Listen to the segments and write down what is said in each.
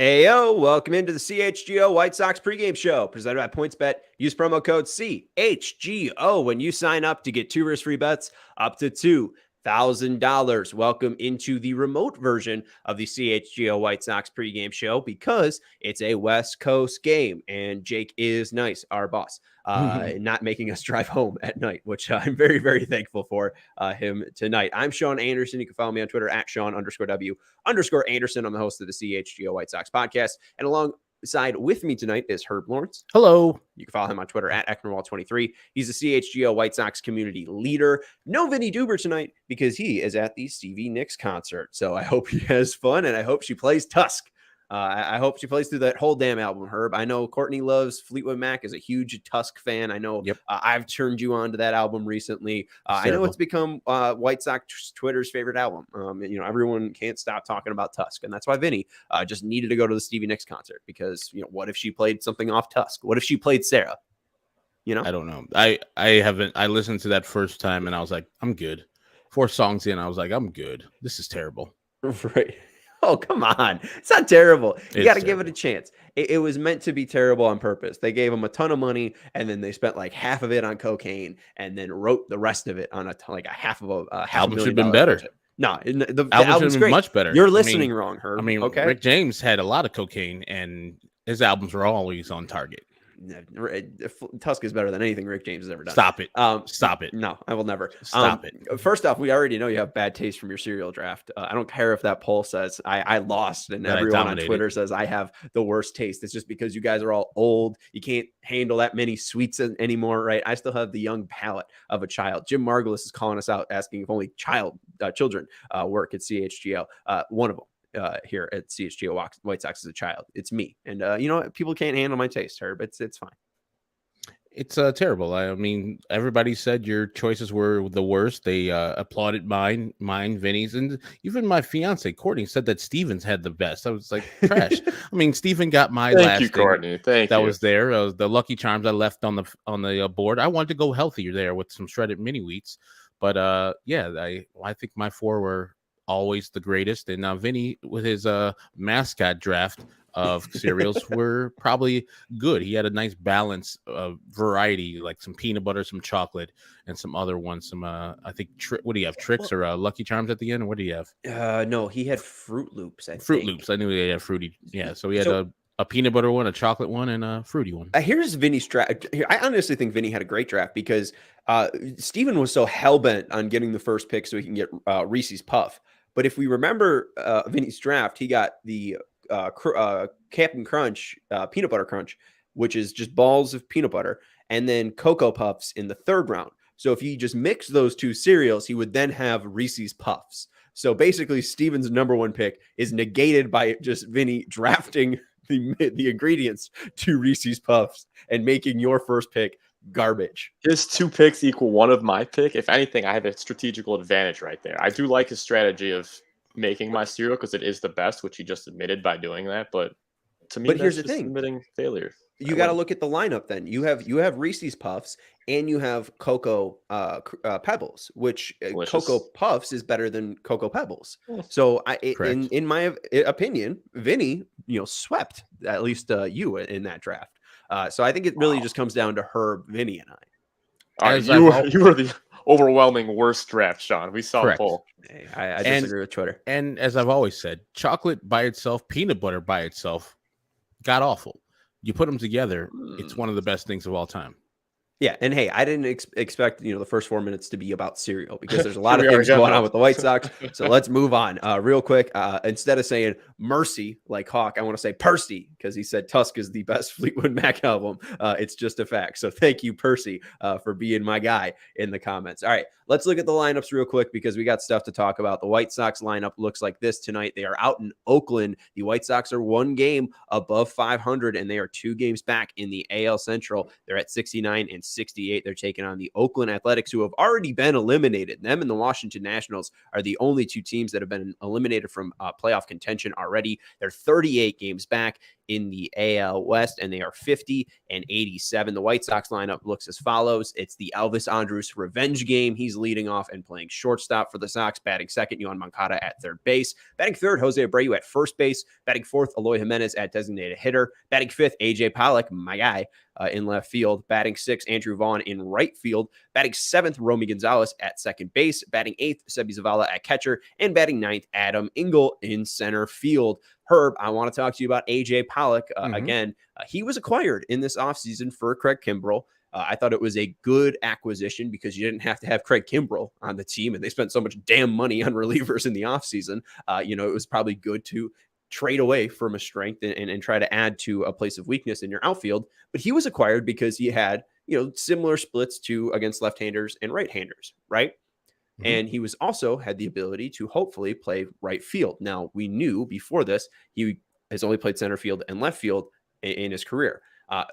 Ayo, welcome into the CHGO White Sox Pregame Show, presented by PointsBet. Use promo code CHGO when you sign up to get 2 risk-free bets up to $2,000. Welcome into the remote version of the CHGO White Sox Pregame Show because it's a West Coast game, and Jake is nice, our boss, not making us drive home at night, which I'm very, very thankful for him tonight. I'm Sean Anderson. You can follow me on Twitter at Sean_W_Anderson. I'm the host of the CHGO White Sox podcast, and alongside with me tonight is Herb Lawrence. Hello. You can follow him on Twitter at Ecknerwall23. He's the CHGO White Sox community leader. No Vinny Duber tonight because he is at the Stevie Nicks concert. So I hope he has fun, and I hope she plays Tusk. I hope she plays through that whole damn album, Herb. I know Courtney loves Fleetwood Mac, is a huge Tusk fan. I know I've turned you on to that album recently. I know it's become White Sox Twitter's favorite album. Everyone can't stop talking about Tusk, and that's why Vinny just needed to go to the Stevie Nicks concert because, what if she played something off Tusk? What if she played Sarah? I don't know. I listened to that first time and I was like, I'm good. 4 songs in, I was like, I'm good. This is terrible. Right. Oh, come on. It's not terrible. You got to give it a chance. It was meant to be terrible on purpose. They gave him a ton of money, and then they spent like half of it on cocaine, and then wrote the rest of it on a half album should have been better. Budget. No, the album should have been much better. You're listening wrong, Herb. Okay? Rick James had a lot of cocaine, and his albums were always on target. Tusk is better than anything Rick James has ever done. Stop it. Stop it. No, I will never. Stop it. First off, we already know you have bad taste from your cereal draft. I don't care if that poll says I lost and everyone on Twitter says I have the worst taste. It's just because you guys are all old. You can't handle that many sweets anymore, right? I still have the young palate of a child. Jim Margulis is calling us out, asking if only children work at CHGO. One of them. Here at CHGO White Sox as a child. It's me. And people can't handle my taste, Herb. It's fine. It's terrible. I mean, everybody said your choices were the worst. They applauded mine, Vinny's, and even my fiance Courtney said that Steven's had the best. I was like, trash. I mean, Steven got my Thank you, Courtney. Thank you. That was there. The Lucky Charms I left on the board. I wanted to go healthier there with some shredded mini wheats, but I think my 4 were always the greatest, and Vinny with his mascot draft of cereals were probably good. He had a nice balance of variety, like some peanut butter, some chocolate, and some other ones. Some I think what do you have? Tricks or Lucky Charms at the end? Or what do you have? No, he had Fruit Loops. Fruit Loops. I knew he had fruity. Yeah, so he had a peanut butter one, a chocolate one, and a fruity one. Here's Vinny's draft. I honestly think Vinny had a great draft because Steven was so hell-bent on getting the first pick so he can get Reese's Puff. But if we remember Vinny's draft, he got the Captain Crunch, Peanut Butter Crunch, which is just balls of peanut butter, and then Cocoa Puffs in the 3rd round. So if you just mix those 2 cereals, he would then have Reese's Puffs. So basically, Steven's number 1 pick is negated by just Vinny drafting the ingredients to Reese's Puffs and making your first pick garbage. His 2 picks equal one of my pick. If anything, I have a strategical advantage right there. I do like his strategy of making my cereal because it is the best, which he just admitted by doing that. But to me, here's the thing: admitting failure. You got to look at the lineup. Then you have Reese's Puffs and you have Cocoa Pebbles, which Cocoa Puffs is better than Cocoa Pebbles. So in my opinion, Vinny swept at least you in that draft. So I think it really just comes down to Herb, Vinny, and I. You were the overwhelming worst draft, Sean. We saw the poll. Hey, I disagree with Twitter. And as I've always said, chocolate by itself, peanut butter by itself, god awful. You put them together, it's one of the best things of all time. Yeah, and hey, I didn't expect the first 4 minutes to be about cereal because there's a lot of things going on with the White Sox. So let's move on real quick. Instead of saying Mercy like Hawk, I want to say Percy because he said Tusk is the best Fleetwood Mac album. It's just a fact. So thank you, Percy, for being my guy in the comments. All right, let's look at the lineups real quick because we got stuff to talk about. The White Sox lineup looks like this tonight. They are out in Oakland. The White Sox are 1 game above 500, and they are 2 games back in the AL Central. They're at 69 and 69-68. They're taking on the Oakland Athletics, who have already been eliminated. Them and the Washington Nationals are the only two teams that have been eliminated from playoff contention already. They're 38 games back in the AL West, and they are 50-87. The White Sox lineup looks as follows. It's the Elvis Andrus revenge game. He's leading off and playing shortstop for the Sox. Batting second, Yohan Moncada at third base. Batting third, Jose Abreu at first base. Batting fourth, Eloy Jimenez at designated hitter. Batting fifth, AJ Pollock, my guy, in left field. Batting sixth, Andrew Vaughn in right field. Batting seventh, Romy Gonzalez at second base. Batting eighth, Sebi Zavala at catcher. And batting ninth, Adam Engel in center field. Herb, I want to talk to you about AJ Pollock again. He was acquired in this offseason for Craig Kimbrell. I thought it was a good acquisition because you didn't have to have Craig Kimbrell on the team, and they spent so much damn money on relievers in the offseason. It was probably good to trade away from a strength and try to add to a place of weakness in your outfield. But he was acquired because he had, similar splits to against left-handers and right-handers, right? And he was also had the ability to hopefully play right field. Now, we knew before this, he has only played center field and left field in his career.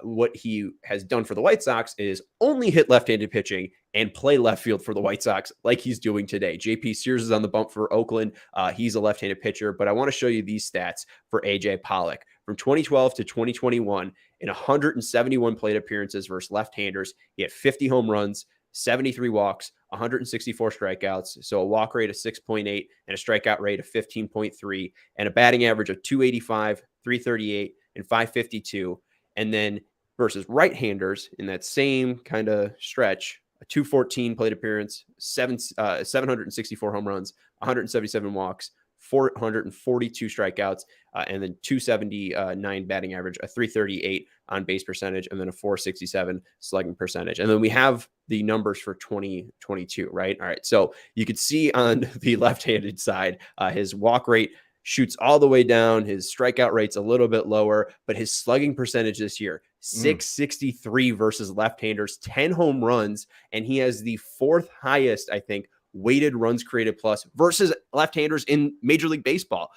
What he has done for the White Sox is only hit left-handed pitching and play left field for the White Sox like he's doing today. JP Sears is on the bump for Oakland. He's a left-handed pitcher, but I want to show you these stats for AJ Pollock. From 2012 to 2021, in 171 plate appearances versus left-handers, he had 50 home runs, 73 walks, 164 strikeouts, so a walk rate of 6.8 and a strikeout rate of 15.3, and a batting average of 285, 338, and 552. And then versus right-handers in that same kind of stretch, a 214 plate appearance, 764 home runs, 177 walks, 442 strikeouts, and then 279 batting average, a 338 on base percentage, and then a 467 slugging percentage. And then we have the numbers for 2022, right? All right. So you could see on the left-handed side, his walk rate shoots all the way down. His strikeout rate's a little bit lower, but his slugging percentage this year, 663 versus left-handers, 10 home runs, and he has the fourth highest, I think, weighted runs created plus versus left-handers in Major League Baseball.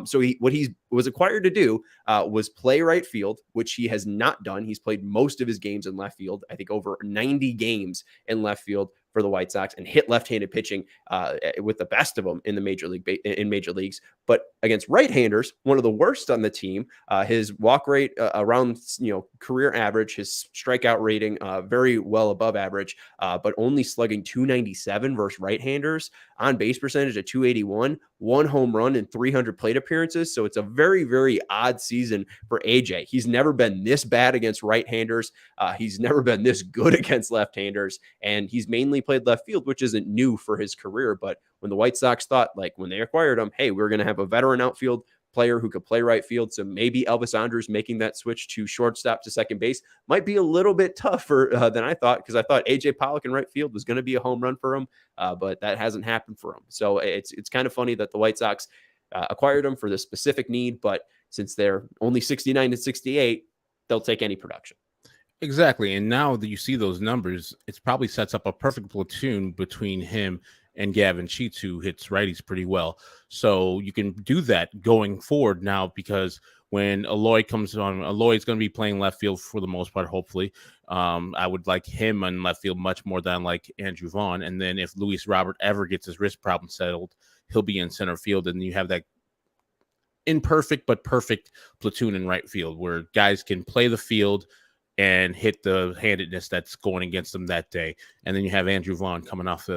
So what he was acquired to do was play right field, which he has not done. He's played most of his games in left field, I think over 90 games in left field for the White Sox, and hit left-handed pitching with the best of them in the major leagues. But against right-handers, one of the worst on the team. His walk rate around career average, his strikeout rating very well above average, but only slugging 297 versus right-handers. On base percentage at 281, one home run in 300 plate appearances. So it's a very, very odd season for AJ. He's never been this bad against right-handers. He's never been this good against left-handers, and he's mainly played left field, which isn't new for his career. But when the White Sox thought, like when they acquired him, hey, we're going to have a veteran outfield player who could play right field. So maybe Elvis Andrus making that switch to shortstop to second base might be a little bit tougher than I thought, because I thought AJ Pollock in right field was going to be a home run for him, but that hasn't happened for him. So it's kind of funny that the White Sox acquired him for this specific need, but since they're only 69-68, they'll take any production. Exactly. And now that you see those numbers, it probably sets up a perfect platoon between him and Gavin Sheets, who hits righties pretty well. So you can do that going forward now, because when Eloy comes on, Eloy's going to be playing left field for the most part, hopefully. I would like him in left field much more than like Andrew Vaughn. And then if Luis Robert ever gets his wrist problem settled, he'll be in center field. And you have that imperfect but perfect platoon in right field where guys can play the field and hit the handedness that's going against them that day. And then you have Andrew Vaughn coming off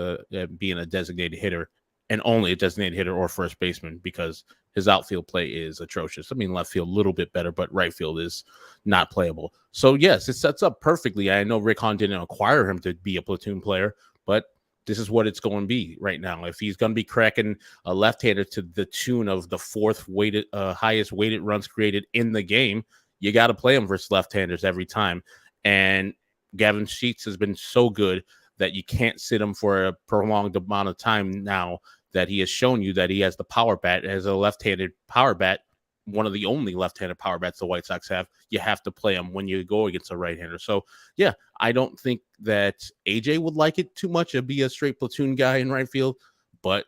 being a designated hitter, and only a designated hitter or first baseman, because his outfield play is atrocious. I mean, left field a little bit better, but right field is not playable. So yes, it sets up perfectly. I know Rick Hahn didn't acquire him to be a platoon player, but this is what it's going to be right now. If he's going to be cracking a left-hander to the tune of the fourth highest weighted runs created in the game, you got to play him versus left-handers every time. And Gavin Sheets has been so good that you can't sit him for a prolonged amount of time now, that he has shown you that he has the power bat. As a left-handed power bat, one of the only left-handed power bats the White Sox have, you have to play him when you go against a right-hander. So, yeah, I don't think that AJ would like it too much to be a straight platoon guy in right field, but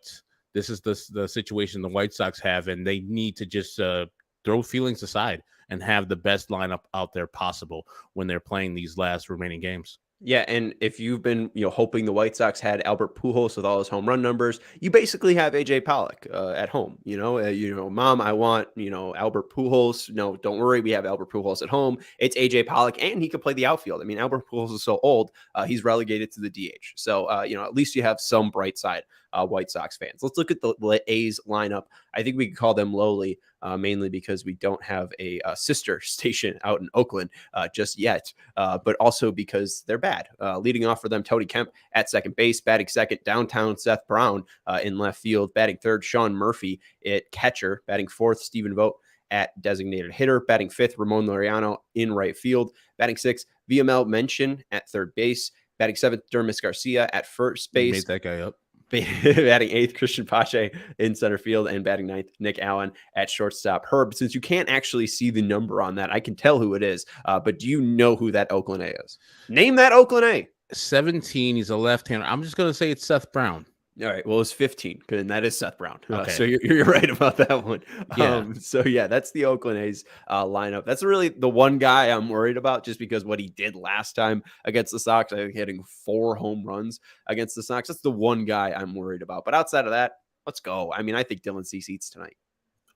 this is the situation the White Sox have, and they need to just throw feelings aside and have the best lineup out there possible when they're playing these last remaining games. Yeah, and if you've been, hoping the White Sox had Albert Pujols with all his home run numbers, you basically have AJ Pollock at home. Mom, I want Albert Pujols. No, don't worry, we have Albert Pujols at home. It's AJ Pollock, and he can play the outfield. I mean, Albert Pujols is so old; he's relegated to the DH. So at least you have some bright side, White Sox fans. Let's look at the A's lineup. I think we could call them lowly, mainly because we don't have a sister station out in Oakland just yet, but also because they're bad. Leading off for them, Tony Kemp at second base, batting second, downtown Seth Brown in left field, batting third, Sean Murphy at catcher, batting fourth, Stephen Vogt at designated hitter, batting fifth, Ramon Laureano in right field, batting sixth, VML Mention at third base, batting seventh, Dermis Garcia at first base. You made that guy up. Batting eighth, Christian Pache in center field, and batting ninth, Nick Allen at shortstop. Herb, since you can't actually see the number on that, I can tell who it is. But do you know who that Oakland A is? Name that Oakland A. 17. He's a left-hander. I'm just going to say it's Seth Brown. All right. Well, it's 15, and that is Seth Brown. Okay. So you're right about that one. Yeah. That's the Oakland A's lineup. That's really the one guy I'm worried about, just because what he did last time against the Sox, I think hitting 4 home runs against the Sox. That's the one guy I'm worried about. But outside of that, let's go. I mean, I think Dylan Cease eats tonight.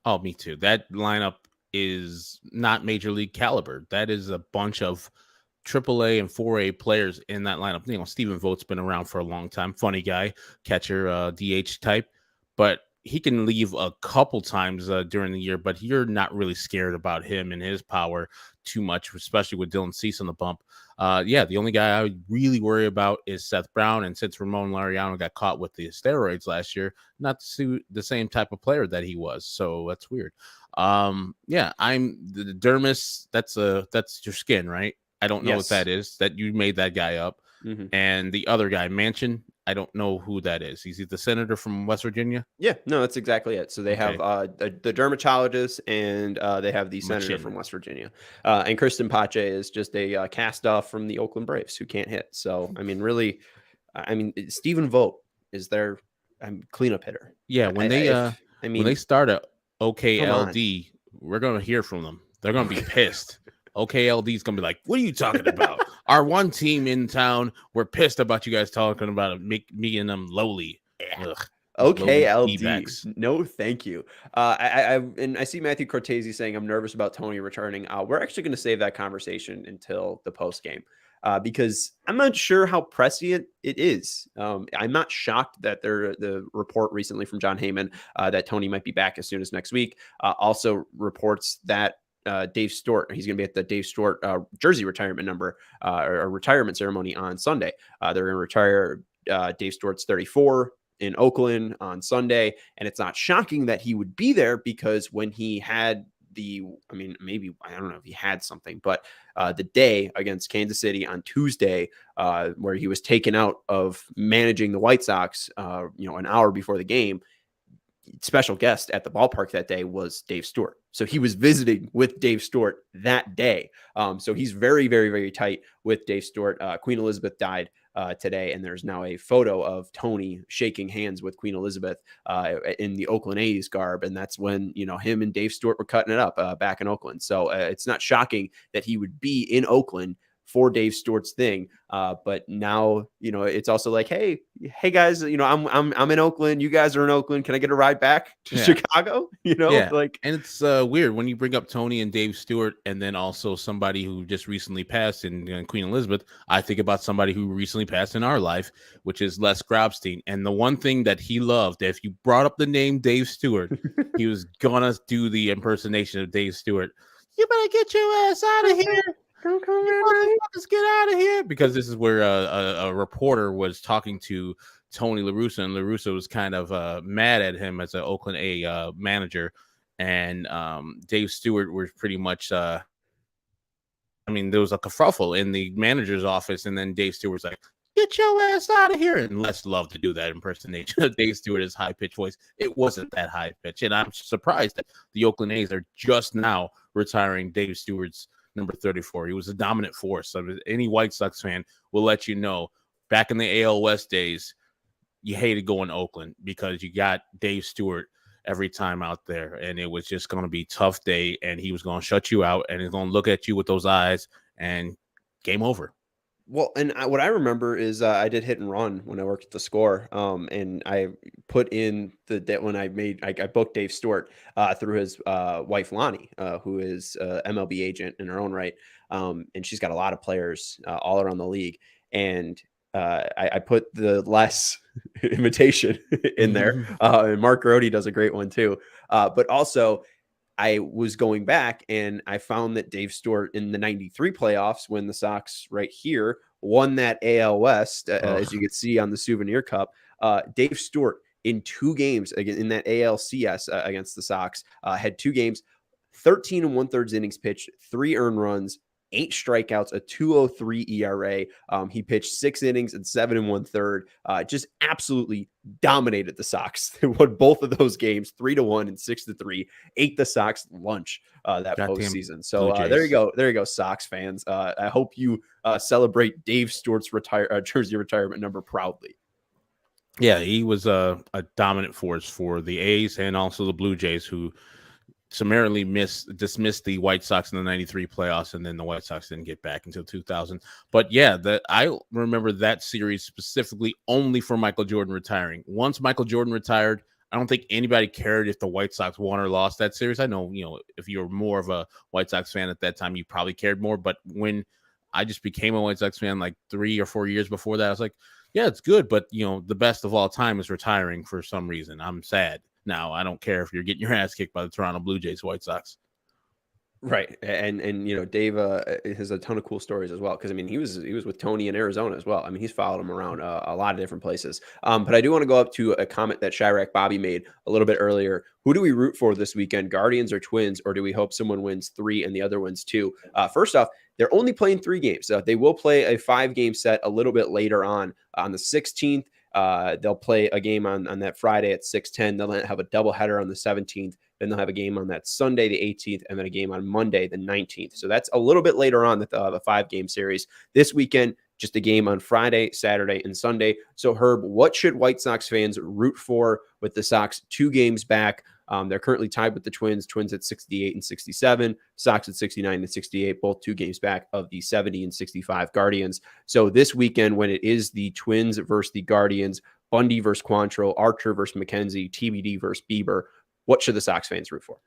Oh, me too. That lineup is not major league caliber. That is a bunch of AAA and 4A players in that lineup. Stephen Vogt's been around for a long time. Funny guy, catcher, DH type, but he can leave a couple times during the year, but you're not really scared about him and his power too much, especially with Dylan Cease on the bump. The only guy I would really worry about is Seth Brown. And since Ramon Laureano got caught with the steroids last year, not the same type of player that he was. So that's weird. I'm the Dermis. That's your skin, right? I don't know what that is, that you made that guy up. Mm-hmm. And the other guy, Manchin, I don't know who that is. He's the senator from West Virginia. Yeah, no, that's exactly it. So they have the dermatologist, and they have the senator from West Virginia. And Kristen Pache is just a cast off from the Oakland Braves who can't hit. So, I mean, really, Stephen Vogt is their cleanup hitter. Yeah, when they start a OKLD, we're going to hear from them. They're going to be pissed. OKLD is going to be like, what are you talking about? Our one team in town, we're pissed about you guys talking about it, me and them lowly. Ugh. OKLD. No, thank you. I see Matthew Cortese saying I'm nervous about Tony returning. We're actually going to save that conversation until the post game. Because I'm not sure how prescient it is. I'm not shocked that the report recently from John Heyman that Tony might be back as soon as next week also reports that Dave Stewart, he's going to be at the Dave Stewart jersey retirement number or retirement ceremony on Sunday. They're going to retire Dave Stewart's 34 in Oakland on Sunday. And it's not shocking that he would be there, because when he had maybe, I don't know if he had something, but the day against Kansas City on Tuesday, where he was taken out of managing the White Sox, an hour before the game, special guest at the ballpark that day was Dave Stewart. So he was visiting with Dave Stewart that day. So he's very, very, very tight with Dave Stewart. Queen Elizabeth died today, and there's now a photo of Tony shaking hands with Queen Elizabeth in the Oakland A's garb. And that's when, him and Dave Stewart were cutting it up back in Oakland. So it's not shocking that he would be in Oakland for Dave Stewart's thing. But now, it's also like, hey guys, I'm in Oakland. You guys are in Oakland. Can I get a ride back to Chicago? And it's weird when you bring up Tony and Dave Stewart, and then also somebody who just recently passed in Queen Elizabeth. I think about somebody who recently passed in our life, which is Les Grobstein. And the one thing that he loved, if you brought up the name Dave Stewart, he was gonna do the impersonation of Dave Stewart. You better get your ass out of here. Let's get out of here, because this is where a reporter was talking to Tony La Russa, and La Russa was kind of mad at him as an Oakland A manager, and Dave Stewart was pretty much there was a kerfuffle in the manager's office, and then Dave Stewart was like, get your ass out of here. And Les loved to do that impersonation of Dave Stewart's high-pitched voice. It wasn't that high-pitched, and I'm surprised that the Oakland A's are just now retiring Dave Stewart's number 34. He was a dominant force. So any White Sox fan will let you know, back in the AL West days, you hated going to Oakland because you got Dave Stewart every time out there, and it was just going to be a tough day, and he was going to shut you out, and he's going to look at you with those eyes, and game over. Well, and what I remember is I did hit and run when I worked at the Score, and I put in that when I booked Dave Stewart through his wife Lonnie, who is MLB agent in her own right, and she's got a lot of players all around the league, and I put the less invitation in there, and Mark Grody does a great one too, but also I was going back and I found that Dave Stewart in the 93 playoffs, when the Sox right here won that AL West, as you can see on the Souvenir Cup, Dave Stewart in 2 games again in that ALCS against the Sox had 2 games, 13 and 1/3 innings pitched, 3 earned runs, 8 strikeouts, a 2.03 ERA. He pitched 6 innings and 7 and 1/3. Just absolutely dominated the Sox. They won both of those games 3-1 and 6-3. Ate the Sox lunch that Goddamn postseason. So Blue there you Jays. go. There you go, Sox fans. I hope you celebrate Dave Stewart's jersey retirement number proudly. Yeah, he was a dominant force for the A's and also the Blue Jays, who summarily dismissed the White Sox in the 93 playoffs, and then the White Sox didn't get back until 2000. But yeah, I remember that series specifically only for Michael Jordan retiring. Once Michael Jordan retired, I don't think anybody cared if the White Sox won or lost that series. I know, if you were more of a White Sox fan at that time, you probably cared more. But when I just became a White Sox fan like 3 or 4 years before that, I was like, yeah, it's good, but the best of all time is retiring for some reason. I'm sad. Now, I don't care if you're getting your ass kicked by the Toronto Blue Jays, White Sox. Right. And Dave has a ton of cool stories as well. Cause I mean, he was with Tony in Arizona as well. I mean, he's followed him around a lot of different places. But I do want to go up to a comment that Chirac Bobby made a little bit earlier. Who do we root for this weekend? Guardians or Twins, or do we hope someone wins 3 and the other wins 2? First off, they're only playing 3 games. They will play a 5-game set a little bit later on the 16th. They'll play a game on that Friday at 6:10. They'll have a doubleheader on the 17th. Then they'll have a game on that Sunday, the 18th, and then a game on Monday, the 19th. So that's a little bit later on that they'll have a 5-game series. This weekend, just a game on Friday, Saturday, and Sunday. So, Herb, what should White Sox fans root for with the Sox 2 games back? They're currently tied with the Twins at 68 and 67, Sox at 69 and 68, both 2 games back of the 70 and 65 Guardians. So this weekend, when it is the Twins versus the Guardians, Bundy versus Quantrill, Archer versus McKenzie, TBD versus Bieber, what should the Sox fans root for?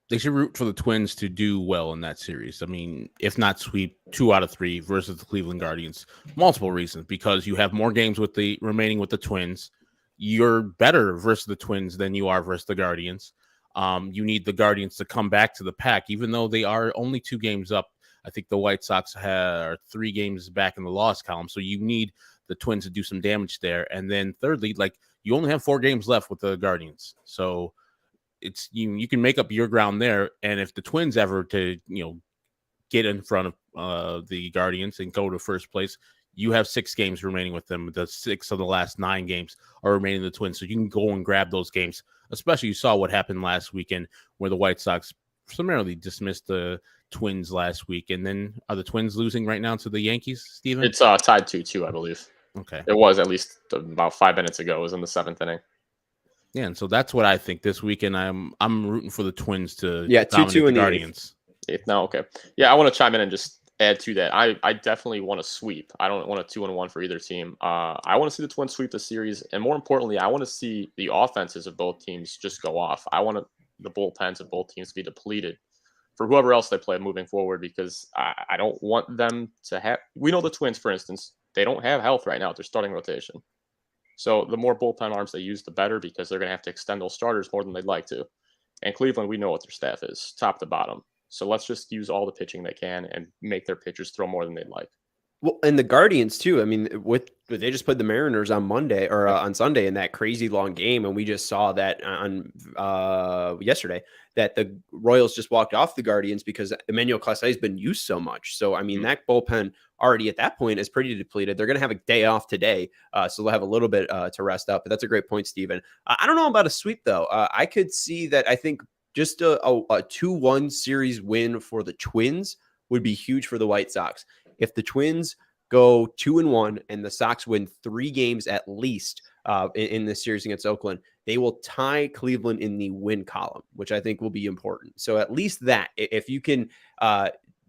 They should root for the Twins to do well in that series. I mean, if not sweep, 2 out of 3 versus the Cleveland Guardians. Multiple reasons, because you have more games with the remaining with the Twins. You're better versus the Twins than you are versus the Guardians. You need the Guardians to come back to the pack, even though they are only 2 games up. I think the White Sox are 3 games back in the loss column. So you need the Twins to do some damage there. And then thirdly, you only have 4 games left with the Guardians. So it's you can make up your ground there. And if the Twins ever to get in front of the Guardians and go to first place, you have 6 games remaining with them. The 6 of the last 9 games are remaining the Twins. So you can go and grab those games, especially you saw what happened last weekend where the White Sox summarily dismissed the Twins last week. And then are the Twins losing right now to the Yankees, Steven? It's tied 2-2, I believe. Okay. It was at least about 5 minutes ago. It was in the 7th inning. Yeah, and so that's what I think this weekend. I'm rooting for the Twins to 2-2 in the Guardians. No, okay. Yeah, I want to chime in and just add to that. I definitely want to sweep. I don't want a 2-1 for either team. I want to see the Twins sweep the series, and more importantly, I want to see the offenses of both teams just go off. I want the bullpens of both teams to be depleted for whoever else they play moving forward, because I don't want them to have. We know the Twins, for instance, they don't have health right now at their starting rotation. So the more bullpen arms they use, the better, because they're going to have to extend those starters more than they'd like to. And Cleveland, we know what their staff is, top to bottom. So let's just use all the pitching they can and make their pitchers throw more than they'd like. Well, and the Guardians too. I mean, they just played the Mariners on Monday or on Sunday in that crazy long game, and we just saw that on yesterday that the Royals just walked off the Guardians because Emmanuel Clase has been used so much. So I mean, that bullpen already at that point is pretty depleted. They're going to have a day off today, so they'll have a little bit to rest up. But that's a great point, Steven. I don't know about a sweep though. I could see that. I think just a 2-1 series win for the Twins would be huge for the White Sox. If the Twins go 2-1 and the Sox win 3 games at least in this series against Oakland, they will tie Cleveland in the win column, which I think will be important. So at least that, if you can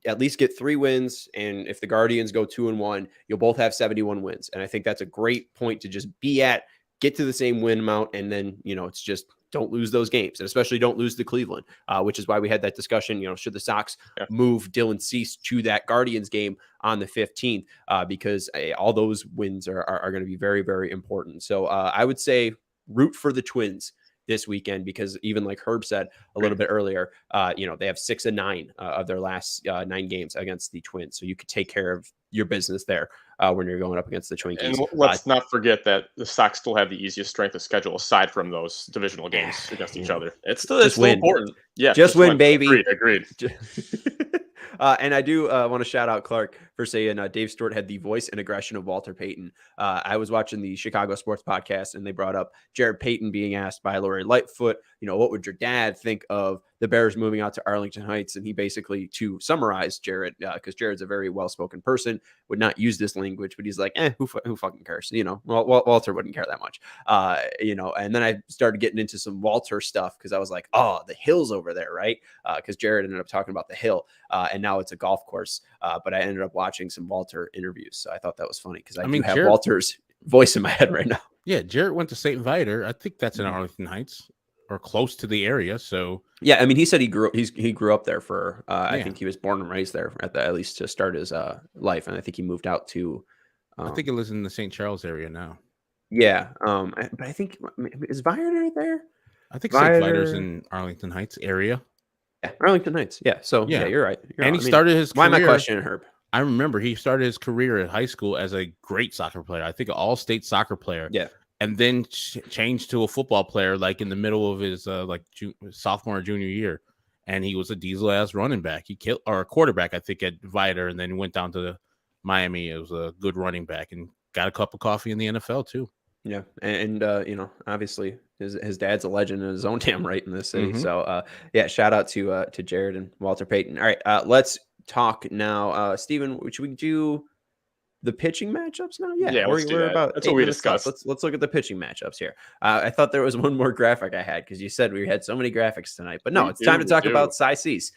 at least get 3 wins. And if the Guardians go 2-1, you'll both have 71 wins. And I think that's a great point to just be at, get to the same win amount. And then, it's just don't lose those games, and especially don't lose to Cleveland, which is why we had that discussion, should the Sox move Dylan Cease to that Guardians game on the 15th, because all those wins are going to be very, very important. So I would say root for the Twins this weekend, because even like Herb said a little bit earlier, they have 6 and 9 of their last 9 games against the Twins. So you could take care of your business there when you're going up against the Twinkies. And let's not forget that the Sox still have the easiest strength of schedule aside from those divisional games against each other. It's still important. Yeah, just win, baby. Agreed. And I do want to shout out Clark for saying Dave Stewart had the voice and aggression of Walter Payton. I was watching the Chicago Sports podcast, and they brought up Jared Payton being asked by Lori Lightfoot, what would your dad think of the Bears moving out to Arlington Heights? And he basically, to summarize Jared, because Jared's a very well-spoken person, would not use this language, but he's like, who fucking cares? Walter wouldn't care that much. And then I started getting into some Walter stuff, because I was like, oh, the hill's over there, right? Because Jared ended up talking about the hill, and now it's a golf course. But I ended up watching some Walter interviews, so I thought that was funny, because I have Jared, Walter's voice in my head right now. Yeah, Jared went to St. Viator. I think that's in Arlington Heights or close to the area. So yeah, I mean, he said he grew up there for. I think he was born and raised there at least to start his life, and I think he moved out to. I think he lives in the St. Charles area now. Yeah, but I think is Viator there? I think St. Viator's in Arlington Heights area. Yeah, Arlington Heights. Yeah, so yeah, you're right. He started his career. Why am I questioning Herb? I remember he started his career at high school as a great soccer player. I think an all-state soccer player. Yeah. And then changed to a football player like in the middle of his sophomore or junior year. And he was a diesel-ass running back. He killed, or a quarterback, I think, at Viator, and then went down to Miami. It was a good running back and got a cup of coffee in the NFL too. Yeah, and obviously his dad's a legend in his own damn right in this city. Mm-hmm. So shout out to Jared and Walter Payton. All right, let's talk now. Steven, should we do the pitching matchups now? Yeah, let's do that. About that's what we discussed. Let's look at the pitching matchups here. I thought there was one more graphic I had, because you said we had so many graphics tonight, but no, it's time to talk about Cy Cease.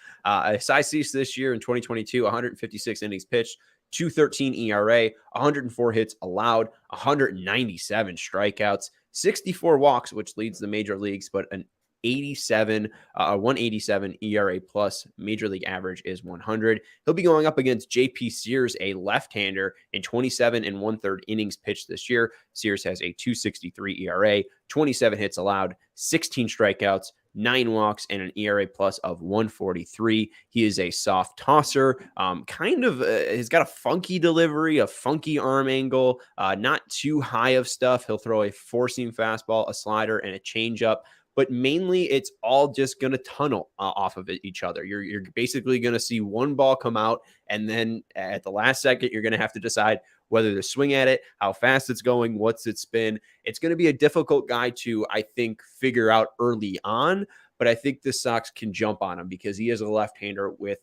Cy Cease this year in 2022, 156 innings pitched, 2.13 ERA, 104 hits allowed, 197 strikeouts, 64 walks, which leads the major leagues, but an 187 ERA plus. Major league average is 100. He'll be going up against JP Sears, a left-hander, in 27 1/3 innings pitched this year. Sears has a 2.63 ERA, 27 hits allowed, 16 strikeouts, 9 walks, and an ERA plus of 1.43. He is a soft tosser. He's got a funky delivery, a funky arm angle, not too high of stuff. He'll throw a four-seam fastball, a slider, and a changeup. But mainly it's all just going to tunnel off of each other. You're basically going to see one ball come out, and then at the last second, you're going to have to decide whether to swing at it, how fast it's going, what's its spin. It's going to be a difficult guy to, I think, figure out early on, but I think the Sox can jump on him because he is a left-hander with,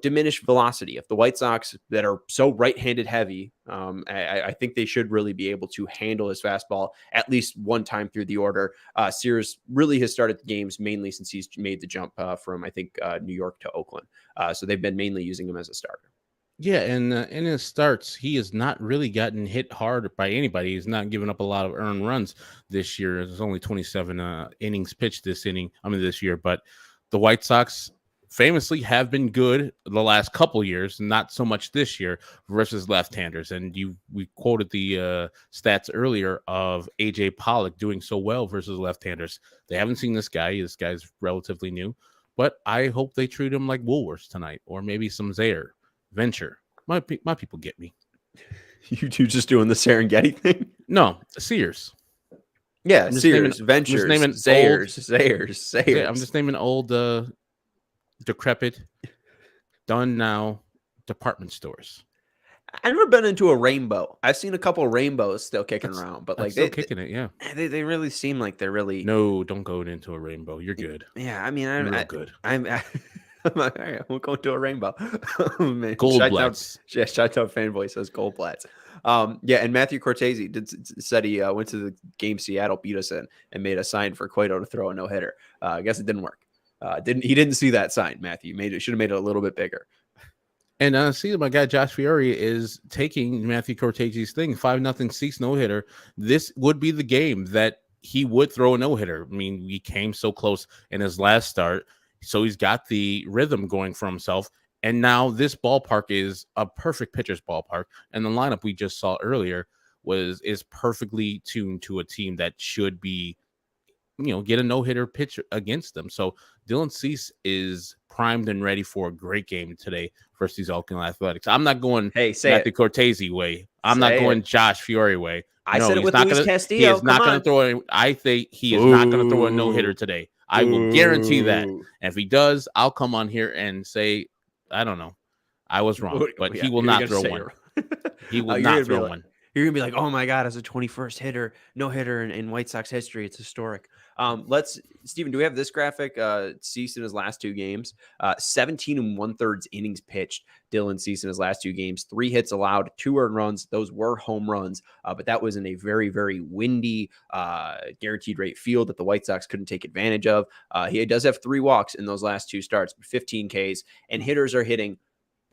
diminished velocity. If the White Sox that are so right-handed heavy, I think they should really be able to handle his fastball at least one time through the order. Sears really has started the games mainly since he's made the jump from, I think, New York to Oakland. So they've been mainly using him as a starter. Yeah, and in his starts, he has not really gotten hit hard by anybody. He's not given up a lot of earned runs this year. There's only 27 innings pitched this year. But the White Sox famously have been good the last couple years, not so much this year, versus left-handers. And we quoted the stats earlier of AJ Pollock doing so well versus left-handers. They haven't seen this guy. This guy's relatively new, but I hope they treat him like Woolworths tonight, or maybe some Zaire Venture. My people get me. You two just doing the Serengeti thing? No, Sears. Yeah, Sears, Ventures, Zayers. Yeah, I'm just naming old decrepit, done now department stores. I've never been into a Rainbow. I've seen a couple of Rainbows still kicking around, but like still kicking it, yeah. They really seem like they're really. No, don't go into a Rainbow. You're good. Yeah, I mean, I'm good. I'm going to a Rainbow. Goldblatts. Shout out fanboy says Goldblatts. And Matthew Cortese said he went to the game Seattle beat us in and made a sign for Cueto to throw a no hitter. I guess it didn't work. He didn't see that sign, Matthew. Should have made it a little bit bigger. And see, my guy Josh Fiore is taking Matthew Cortese's thing, 5-0 Cease no-hitter. This would be the game that he would throw a no-hitter. I mean, we came so close in his last start, so he's got the rhythm going for himself. And now this ballpark is a perfect pitcher's ballpark, and the lineup we just saw earlier is perfectly tuned to a team that should be, get a no-hitter pitch against them. So Dylan Cease is primed and ready for a great game today versus these Oakland Athletics. I'm not going Matthew Cortese way. I'm not going Josh Fiore way. I said it with Luis Castillo. He is not going to throw. I think he is not going to throw a no-hitter today. I will guarantee that. And if he does, I'll come on here and say, I don't know, I was wrong, but he will not throw one. He will not throw one. You're going to be like, oh my God, as a 21st hitter, no hitter in White Sox history. It's historic. Steven, do we have this graphic? Cease in his last 2 games, 17 1/3 innings pitched. Dylan Cease in his last 2 games, 3 hits allowed, 2 earned runs. Those were home runs, but that was in a very, very windy, guaranteed rate field that the White Sox couldn't take advantage of. He does have 3 walks in those last 2 starts, but 15 Ks, and hitters are hitting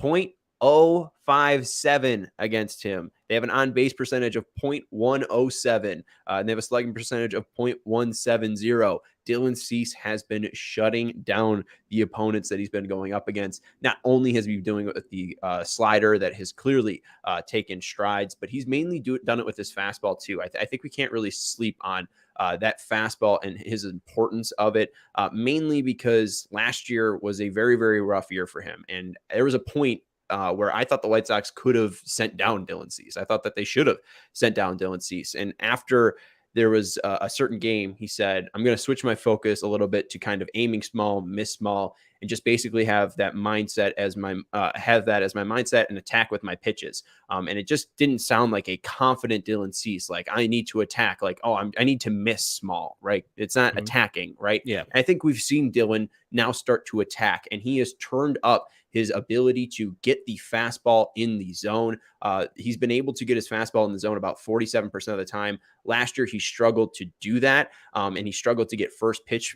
.057 against him. They have an on-base percentage of .107, and they have a slugging percentage of .170. Dylan Cease has been shutting down the opponents that he's been going up against. Not only has he been doing it with the slider that has clearly taken strides, but he's mainly done it with his fastball too. I think we can't really sleep on that fastball and his importance of it, mainly because last year was a very, very rough year for him. And there was a point where I thought the White Sox could have sent down Dylan Cease. I thought that they should have sent down Dylan Cease. And after there was a certain game, he said, I'm going to switch my focus a little bit to kind of aiming small, miss small, and just basically have that mindset as my mindset and attack with my pitches. And it just didn't sound like a confident Dylan Cease. Like, I need to attack, like, I need to miss small, right? It's not attacking, right? Yeah. I think we've seen Dylan now start to attack, and he has turned up his ability to get the fastball in the zone. He's been able to get his fastball in the zone about 47% of the time. Last year, he struggled to do that, and he struggled to get first pitch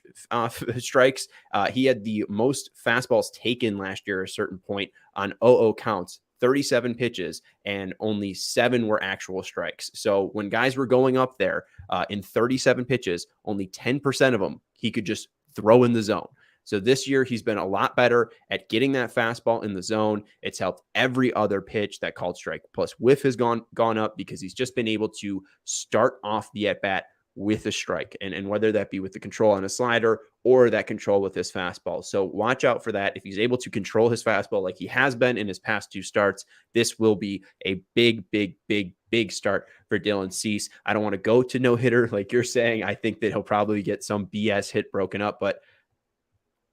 strikes. He had the most fastballs taken last year at a certain point on 0-0 counts, 37 pitches, and only 7 were actual strikes. So when guys were going up there in 37 pitches, only 10% of them he could just throw in the zone. So this year, he's been a lot better at getting that fastball in the zone. It's helped every other pitch that called strike. Plus, whiff has gone up because he's just been able to start off the at-bat with a strike, and whether that be with the control on a slider or that control with his fastball. So watch out for that. If he's able to control his fastball like he has been in his past 2 starts, this will be a big, big, big, big start for Dylan Cease. I don't want to go to no-hitter like you're saying. I think that he'll probably get some BS hit broken up, but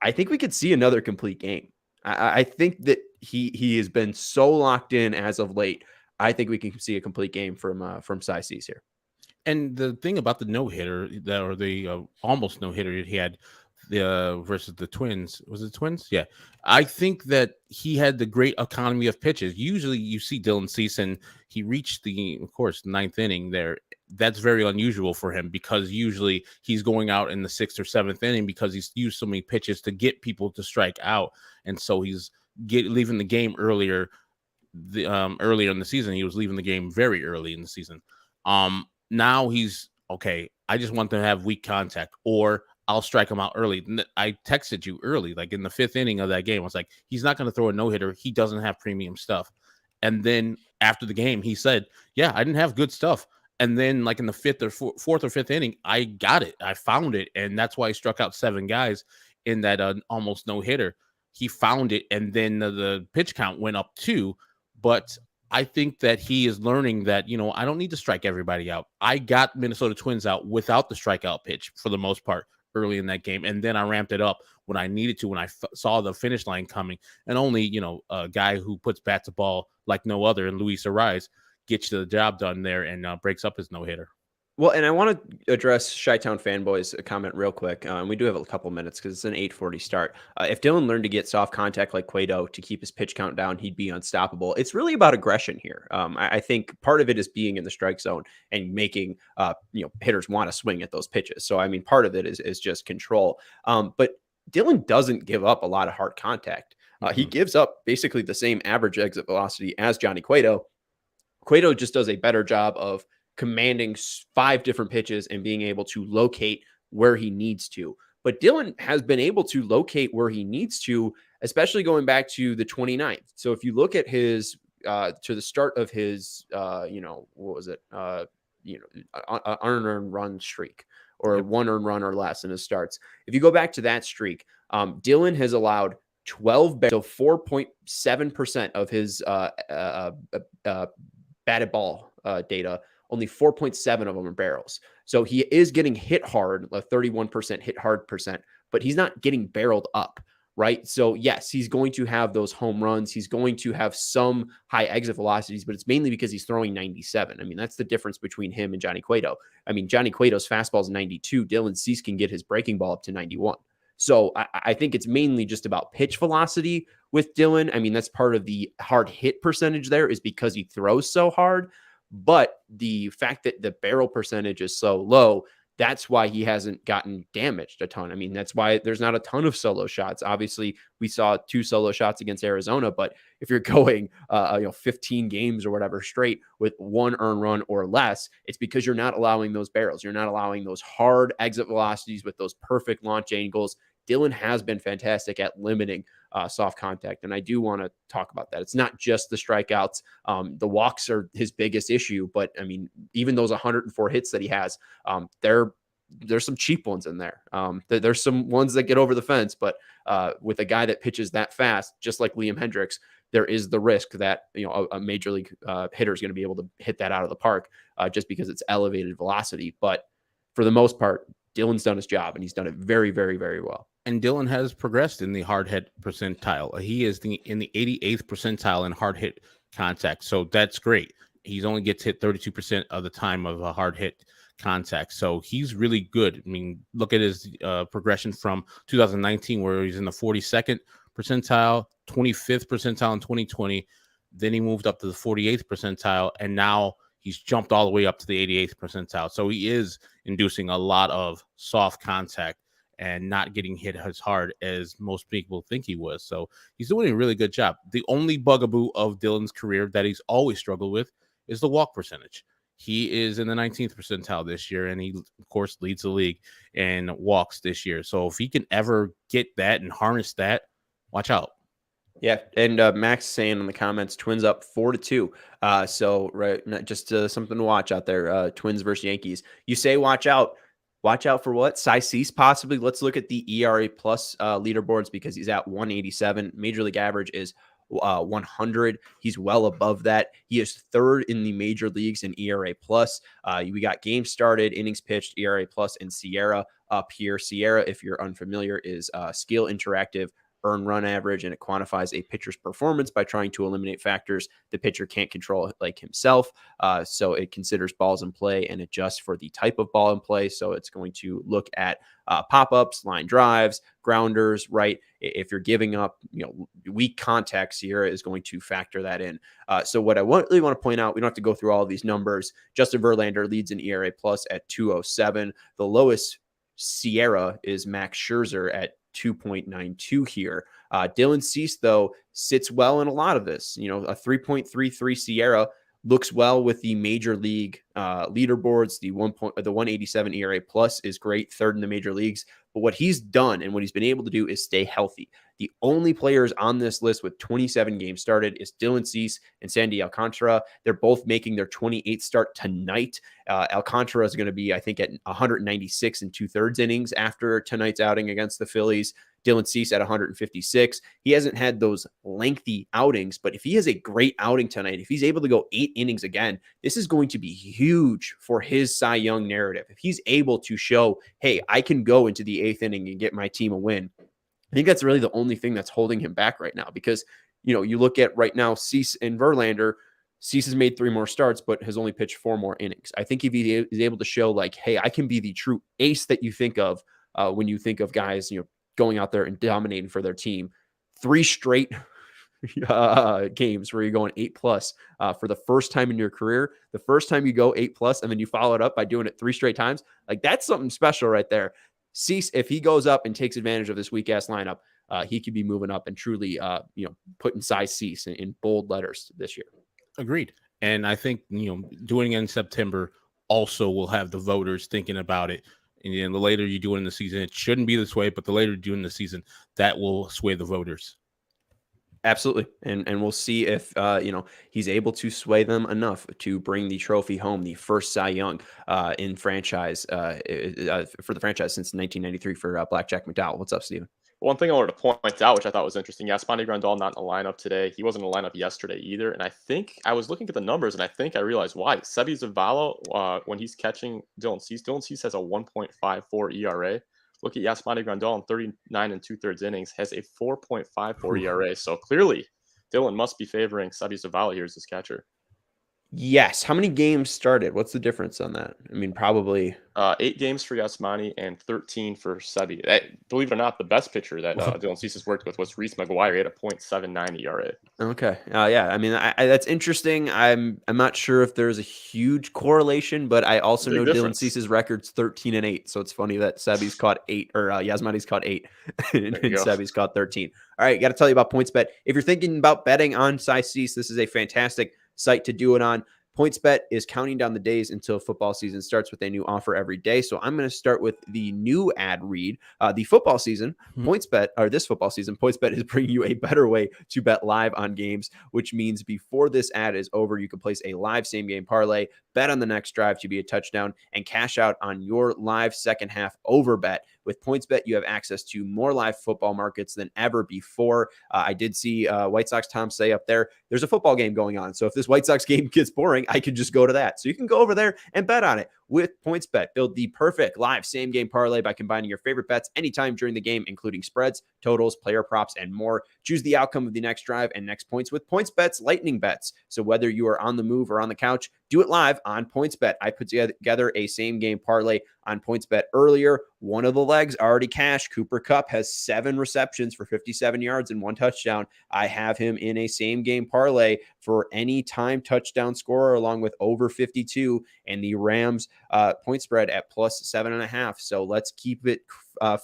I think we could see another complete game. I think that he has been so locked in as of late. I think we can see a complete game from Cy Cease here. And the thing about the no-hitter, or the almost no-hitter he had versus the Twins, was it Twins? Yeah. I think that he had the great economy of pitches. Usually you see Dylan Cease, and he reached of course, 9th inning there. That's very unusual for him because usually he's going out in the 6th or 7th inning because he's used so many pitches to get people to strike out. And so he's leaving the game earlier. Earlier in the season, he was leaving the game very early in the season. Now he's okay. I just want to have weak contact, or I'll strike him out early. I texted you early, like in the 5th inning of that game. I was like, he's not going to throw a no-hitter. He doesn't have premium stuff. And then after the game, he said, yeah, I didn't have good stuff. And then like in the 4th or 5th inning, I got it. I found it. And that's why he struck out 7 guys in that almost no-hitter. He found it. And then the pitch count went up too. But I think that he is learning that, I don't need to strike everybody out. I got Minnesota Twins out without the strikeout pitch for the most part early in that game. And then I ramped it up when I needed to, when I saw the finish line coming. And only, a guy who puts bat to ball like no other, and Luis Ariz, gets the job done there and breaks up his no-hitter. Well, and I want to address Chi-Town Fanboys a comment real quick. We do have a couple minutes because it's an 8:40 start. If Dylan learned to get soft contact like Cueto to keep his pitch count down, he'd be unstoppable. It's really about aggression here. I think part of it is being in the strike zone and making hitters want to swing at those pitches. So, I mean, part of it is just control. But Dylan doesn't give up a lot of hard contact. He gives up basically the same average exit velocity as Johnny Cueto. Cueto just does a better job of commanding 5 different pitches and being able to locate where he needs to. But Dylan has been able to locate where he needs to, especially going back to the 29th. So if you look at his to the start of his what was it? Unearned run streak, or 1 earned run or less in his starts. If you go back to that streak, Dylan has allowed 12, so 4.7% of his batted ball data. Only 4.7 of them are barrels. So he is getting hit hard, a 31% hit hard percent, but he's not getting barreled up, right? So yes, he's going to have those home runs. He's going to have some high exit velocities, but it's mainly because he's throwing 97. I mean, that's the difference between him and Johnny Cueto. I mean, Johnny Cueto's fastball is 92. Dylan Cease can get his breaking ball up to 91. So I think it's mainly just about pitch velocity with Dylan. I mean, that's part of the hard hit percentage there, is because he throws so hard. But the fact that the barrel percentage is so low, that's why he hasn't gotten damaged a ton. I mean, that's why there's not a ton of solo shots. Obviously, we saw 2 solo shots against Arizona, but if you're going 15 games or whatever straight with 1 earned run or less, it's because you're not allowing those barrels. You're not allowing those hard exit velocities with those perfect launch angles. Dylan has been fantastic at limiting soft contact, and I do want to talk about that. It's not just the strikeouts. The walks are his biggest issue, but I mean, even those 104 hits that he has, there's some cheap ones in there. There's some ones that get over the fence, but with a guy that pitches that fast, just like Liam Hendricks, there is the risk that a major league hitter is going to be able to hit that out of the park just because it's elevated velocity. But for the most part, Dylan's done his job, and he's done it very, very, very well. And Dylan has progressed in the hard hit percentile. He is in the 88th percentile in hard hit contact. So that's great. He only gets hit 32% of the time of a hard hit contact. So he's really good. I mean, look at his progression from 2019, where he's in the 42nd percentile, 25th percentile in 2020. Then he moved up to the 48th percentile, and now he's jumped all the way up to the 88th percentile. So he is inducing a lot of soft contact and not getting hit as hard as most people think he was. So he's doing a really good job. The only bugaboo of Dylan's career that he's always struggled with is the walk percentage. He is in the 19th percentile this year, and he, of course, leads the league in walks this year. So if he can ever get that and harness that, watch out. Yeah, and Max saying in the comments, Twins up 4-2. So right, not just something to watch out there. Twins versus Yankees. You say watch out. Watch out for what? Cy Cease possibly. Let's look at the ERA plus leaderboards, because he's at 187. Major league average is 100. He's well above that. He is 3rd in the major leagues in ERA plus. We got games started, innings pitched, ERA plus, and Sierra up here. Sierra, if you're unfamiliar, is Skill Interactive earn run average, and it quantifies a pitcher's performance by trying to eliminate factors the pitcher can't control, like himself. So it considers balls in play and adjusts for the type of ball in play. So it's going to look at pop-ups, line drives, grounders, right? If you're giving up, weak contact, Sierra is going to factor that in. So what I really want to point out, we don't have to go through all of these numbers. Justin Verlander leads in ERA plus at 207. The lowest Sierra is Max Scherzer at 2.92 here. Dylan Cease, though, sits well in a lot of this. A 3.33 Sierra looks well with the major league leaderboards. The 187 ERA plus is great, 3rd in the major leagues. But what he's done and what he's been able to do is stay healthy. The only players on this list with 27 games started is Dylan Cease and Sandy Alcantara. They're both making their 28th start tonight. Alcantara is going to be, I think, at 196 and 2/3 innings after tonight's outing against the Phillies. Dylan Cease at 156. He hasn't had those lengthy outings, but if he has a great outing tonight, if he's able to go 8 innings again, this is going to be huge for his Cy Young narrative. If he's able to show, hey, I can go into the 8th inning and get my team a win, I think that's really the only thing that's holding him back right now, because, you look at right now, Cease and Verlander. Cease has made 3 more starts, but has only pitched 4 more innings. I think if he is able to show, like, hey, I can be the true ace that you think of when you think of guys, going out there and dominating for their team. 3 straight games where you're going 8+ for the first time in your career. The first time you go 8+, and then you follow it up by doing it 3 straight times. Like, that's something special right there. Cease, if he goes up and takes advantage of this weak ass lineup, he could be moving up and truly, putting size Cease in bold letters this year. Agreed. And I think, doing it in September also will have the voters thinking about it. And the later you do it in the season, it shouldn't be this way, but the later you do it in the season, that will sway the voters. Absolutely. And we'll see if, he's able to sway them enough to bring the trophy home, the first Cy Young in franchise for the franchise since 1993 for Blackjack McDowell. What's up, Steven? One thing I wanted to point out, which I thought was interesting, Yasmani Grandal not in the lineup today. He wasn't in the lineup yesterday either. And I think I was looking at the numbers, and I realized why. Sebi Zavala, when he's catching Dylan Cease has a 1.54 ERA. Look at Yasmani Grandal in 39 and 2/3 innings, has a 4.54 ERA. So clearly, Dylan must be favoring Sebi Zavala here as his catcher. Yes. How many games started? What's the difference on that? I mean, probably 8 games for Yasmani and 13 for Sebi. Believe it or not, the best pitcher that Dylan Cease has worked with was Reese McGuire. He had a .79 ERA. Okay. Yeah. I mean, that's interesting. I'm not sure if there's a huge correlation, but I also know Dylan Cease's record's 13-8. So it's funny that Sebi's caught 8 or Yasmani's caught 8 and Sebi's caught 13. All right. Got to tell you about PointsBet. If you're thinking about betting on Cy Cease, this is a fantastic site to do it on. PointsBet is counting down the days until football season starts with a new offer every day. So I'm going to start with the new ad read. The football season, this football season, PointsBet is bringing you a better way to bet live on games, which means before this ad is over, you can place a live same game parlay, bet on the next drive to be a touchdown, and cash out on your live second half over bet. With PointsBet, you have access to more live football markets than ever before. I did see White Sox Tom say up there's a football game going on. So if this White Sox game gets boring, I can just go to that. So you can go over there and bet on it. With PointsBet, build the perfect live same game parlay by combining your favorite bets anytime during the game, including spreads, totals, player props, and more. Choose the outcome of the next drive and next points with PointsBet's lightning bets. So whether you are on the move or on the couch, do it live on PointsBet. I put together a same game parlay on PointsBet earlier. One of the legs already cashed. Cooper Kupp has 7 receptions for 57 yards and 1 touchdown. I have him in a same game parlay for any time touchdown scorer along with over 52 and the Rams point spread at plus 7.5. So let's keep it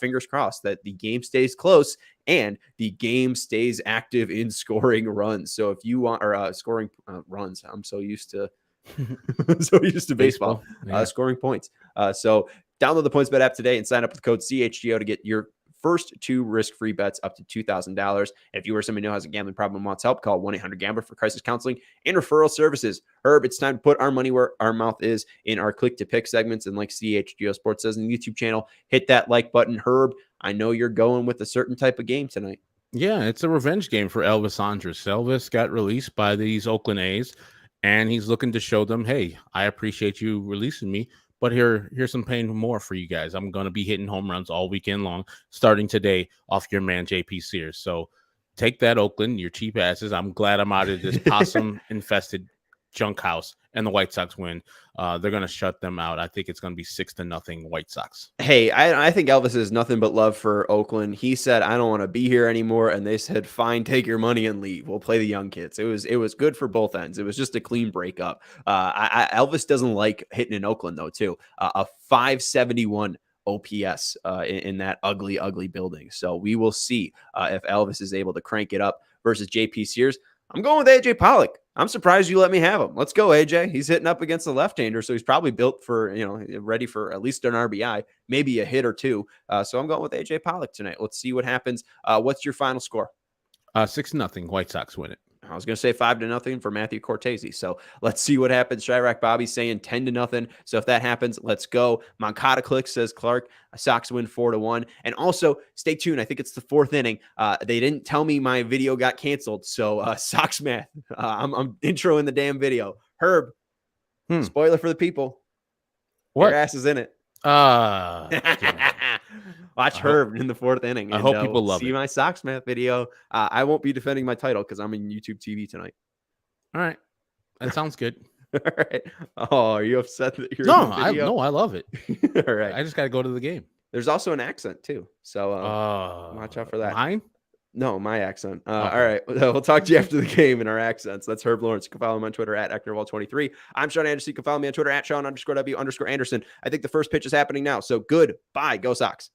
fingers crossed that the game stays close and the game stays active in scoring runs. So if you want scoring runs, I'm so used to baseball. Scoring points. So download the PointsBet app today and sign up with code CHGO to get your first 2 risk-free bets up to $2,000. And if you or somebody who has a gambling problem and wants help, call 1-800-GAMBLER for crisis counseling and referral services. Herb, it's time to put our money where our mouth is in our click to pick segments. And like CHGO Sports says in the YouTube channel, hit that like button. Herb, I know you're going with a certain type of game tonight. Yeah, it's a revenge game for Elvis Andrus. Elvis got released by these Oakland A's, and he's looking to show them, hey, I appreciate you releasing me, but here's some paying more for you guys. I'm going to be hitting home runs all weekend long, starting today off your man, JP Sears. So take that, Oakland, your cheap asses. I'm glad I'm out of this possum-infested junk house, and the White Sox win. They're going to shut them out. I think it's going to be 6-0 White Sox. Hey, I think Elvis is nothing but love for Oakland. He said, I don't want to be here anymore. And they said, fine, take your money and leave. We'll play the young kids. It was good for both ends. It was just a clean breakup. Elvis doesn't like hitting in Oakland, though, too. A 571 OPS in that ugly, ugly building. So we will see if Elvis is able to crank it up versus JP Sears. I'm going with AJ Pollock. I'm surprised you let me have him. Let's go, AJ. He's hitting up against the left-hander, so he's probably built for, ready for at least an RBI, maybe a hit or 2. So I'm going with AJ Pollock tonight. Let's see what happens. What's your final score? 6-0 White Sox win it. I was going to say 5-0 for Matthew Cortese. So let's see what happens. Chirac Bobby saying 10-0. So if that happens, let's go. Moncada Click says Clark. Sox win 4-1. And also stay tuned. I think it's the 4th inning. They didn't tell me my video got canceled. So Sox math. I'm introing the damn video. Herb. Spoiler for the people. What? Your ass is in it. Watch Herb in the 4th inning. I hope people love see it. my Sox math video. I won't be defending my title because I'm in YouTube TV tonight. All right. That sounds good. All right. Oh, are you upset that you're No, in the video? I love it. All right. I just got to go to the game. There's also an accent too. So watch out for that. Mine? No, my accent. Okay. All right. We'll talk to you after the game in our accents. That's Herb Lawrence. You can follow him on Twitter at Ecknerwall23. I'm Sean Anderson. You can follow me on Twitter at Sean_W_Anderson. I think the first pitch is happening now. So goodbye. Go Sox.